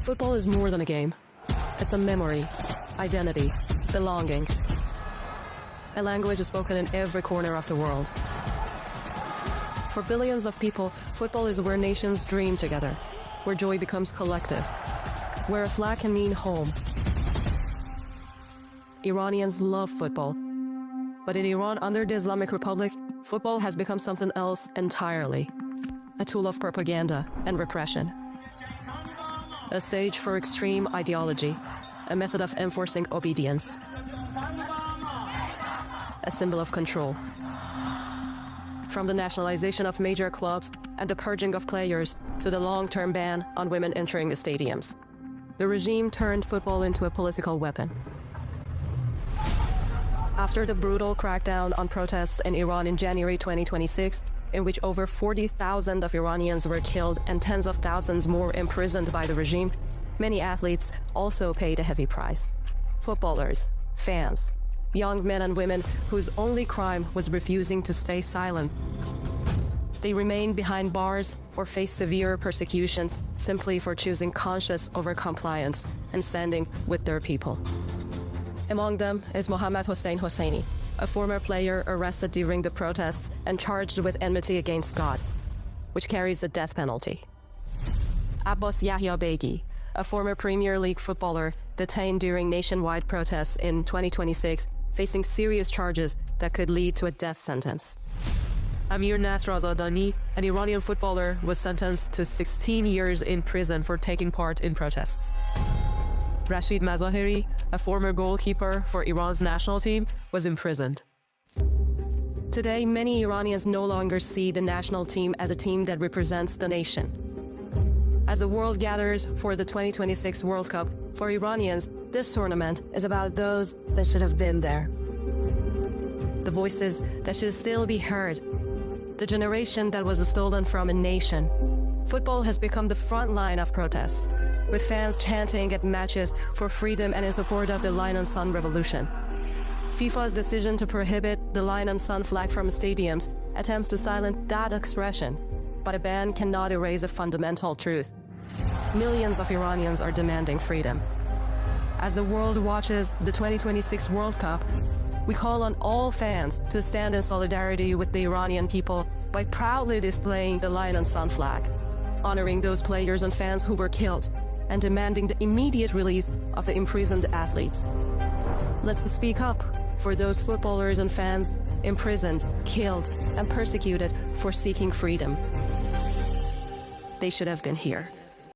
Football is more than a game. It's a memory, identity, belonging. A language spoken in every corner of the world. For billions of people, football is where nations dream together, where joy becomes collective, where a flag can mean home. Iranians love football. But in Iran, under the Islamic Republic, football has become something else entirely. A tool of propaganda and repression. A stage for extreme ideology. A method of enforcing obedience. A symbol of control. From the nationalization of major clubs and the purging of players to the long-term ban on women entering the stadiums, the regime turned football into a political weapon. After the brutal crackdown on protests in Iran in January 2026, in which over 40,000 of Iranians were killed and tens of thousands more imprisoned by the regime, many athletes also paid a heavy price. Footballers, fans, young men and women whose only crime was refusing to stay silent. They remained behind bars or faced severe persecution simply for choosing conscience over compliance and standing with their people. Among them is Mohammad Hossein Hosseini, a former player arrested during the protests and charged with enmity against God, which carries the death penalty. Abbas Yahya Begi, a former Premier League footballer detained during nationwide protests in 2026, facing serious charges that could lead to a death sentence. Amir Nasrazadani, an Iranian footballer, was sentenced to 16 years in prison for taking part in protests. Rashid Mazaheri, a former goalkeeper for Iran's national team, was imprisoned. Today, many Iranians no longer see the national team as a team that represents the nation. As the world gathers for the 2026 World Cup, for Iranians, this tournament is about those that should have been there. The voices that should still be heard. The generation that was stolen from a nation. Football has become the front line of protest, with fans chanting at matches for freedom and in support of the Lion and Sun revolution. FIFA's decision to prohibit the Lion and Sun flag from stadiums attempts to silence that expression, but a ban cannot erase a fundamental truth. Millions of Iranians are demanding freedom. As the world watches the 2026 World Cup, we call on all fans to stand in solidarity with the Iranian people by proudly displaying the Lion and Sun flag, honoring those players and fans who were killed, and demanding the immediate release of the imprisoned athletes. Let's speak up for those footballers and fans imprisoned, killed, and persecuted for seeking freedom. They should have been here.